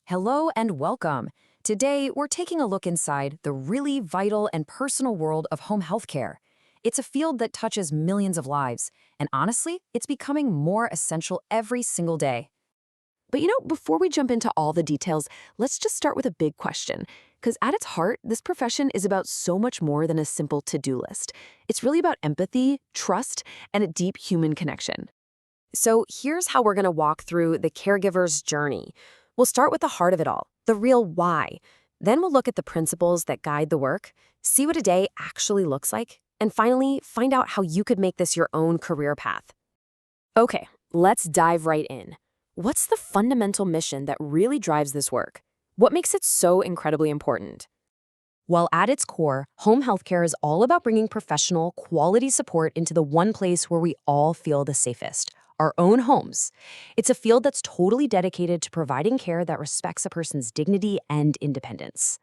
Hello and welcome. Today, we're taking a look inside the really vital and personal world of home healthcare. It's a field that touches millions of lives, and honestly, it's becoming more essential every single day. But before we jump into all the details, let's just start with a big question. Because at its heart, this profession is about so much more than a simple to-do list. It's really about empathy, trust, and a deep human connection. So here's how we're going to walk through the caregiver's journey. We'll start with the heart of it all, the real why. Then we'll look at the principles that guide the work, see what a day actually looks like, and finally, find out how you could make this your own career path. Okay, let's dive right in. What's the fundamental mission that really drives this work? What makes it so incredibly important? Well, at its core, home healthcare is all about bringing professional, quality support into the one place where we all feel the safest, our own homes. It's a field that's totally dedicated to providing care that respects a person's dignity and independence.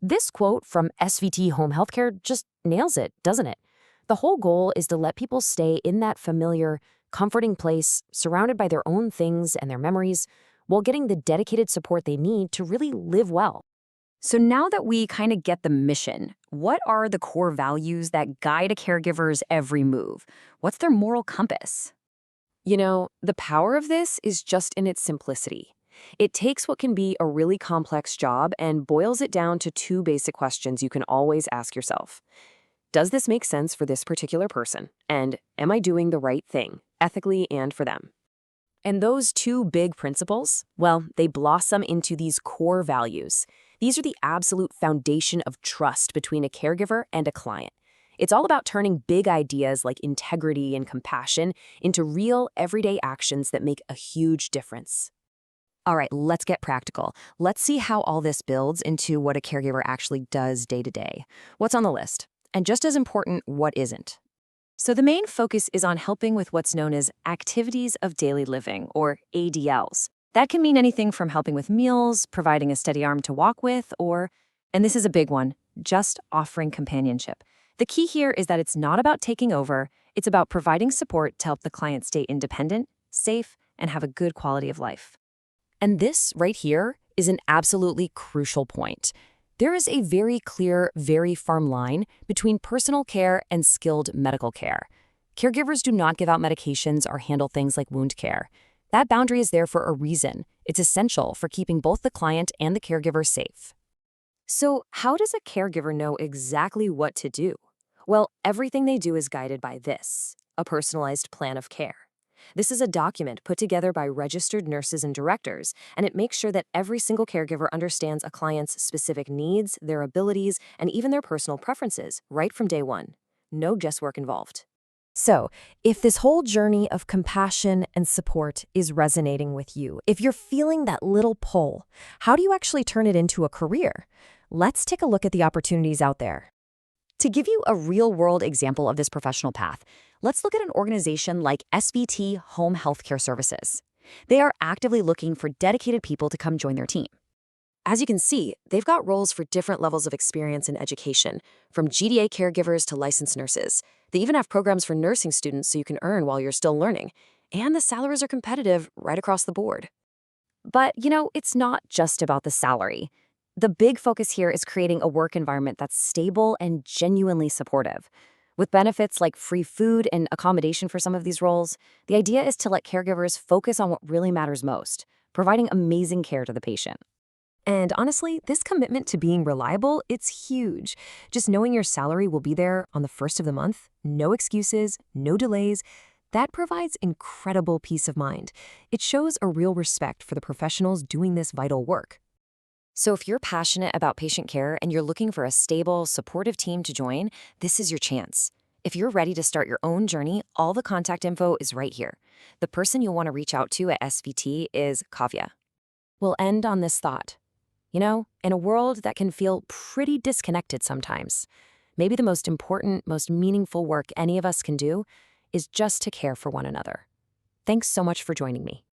This quote from SVT Home Healthcare just nails it, doesn't it? The whole goal is to let people stay in that familiar, comforting place, surrounded by their own things and their memories, while getting the dedicated support they need to really live well. So now that we kind of get the mission, what are the core values that guide a caregiver's every move? What's their moral compass? The power of this is just in its simplicity. It takes what can be a really complex job and boils it down to two basic questions you can always ask yourself. Does this make sense for this particular person? And am I doing the right thing, ethically and for them? And those two big principles, well, they blossom into these core values. These are the absolute foundation of trust between a caregiver and a client. It's all about turning big ideas like integrity and compassion into real, everyday actions that make a huge difference. All right, let's get practical. Let's see how all this builds into what a caregiver actually does day to day. What's on the list? And just as important, what isn't? So the main focus is on helping with what's known as activities of daily living, or ADLs. That can mean anything from helping with meals, providing a steady arm to walk with, or, and this is a big one, just offering companionship. The key here is that it's not about taking over, it's about providing support to help the client stay independent, safe, and have a good quality of life. And this right here is an absolutely crucial point. There is a very clear, very firm line between personal care and skilled medical care. Caregivers do not give out medications or handle things like wound care. That boundary is there for a reason. It's essential for keeping both the client and the caregiver safe. So how does a caregiver know exactly what to do? Well, everything they do is guided by this, a personalized plan of care. This is a document put together by registered nurses and directors, and it makes sure that every single caregiver understands a client's specific needs, their abilities, and even their personal preferences right from day one. No guesswork involved. So, if this whole journey of compassion and support is resonating with you, if you're feeling that little pull, how do you actually turn it into a career? Let's take a look at the opportunities out there. To give you a real-world example of this professional path, let's look at an organization like SVT Home Healthcare Services. They are actively looking for dedicated people to come join their team. As you can see, they've got roles for different levels of experience and education, from GDA caregivers to licensed nurses. They even have programs for nursing students so you can earn while you're still learning. And the salaries are competitive right across the board. But, it's not just about the salary. The big focus here is creating a work environment that's stable and genuinely supportive. With benefits like free food and accommodation for some of these roles, the idea is to let caregivers focus on what really matters most, providing amazing care to the patient. And honestly, this commitment to being reliable, it's huge. Just knowing your salary will be there on the first of the month, no excuses, no delays, that provides incredible peace of mind. It shows a real respect for the professionals doing this vital work. So if you're passionate about patient care and you're looking for a stable, supportive team to join, this is your chance. If you're ready to start your own journey, all the contact info is right here. The person you'll want to reach out to at SVT is Kavya. We'll end on this thought. In a world that can feel pretty disconnected sometimes, maybe the most important, most meaningful work any of us can do is just to care for one another. Thanks so much for joining me.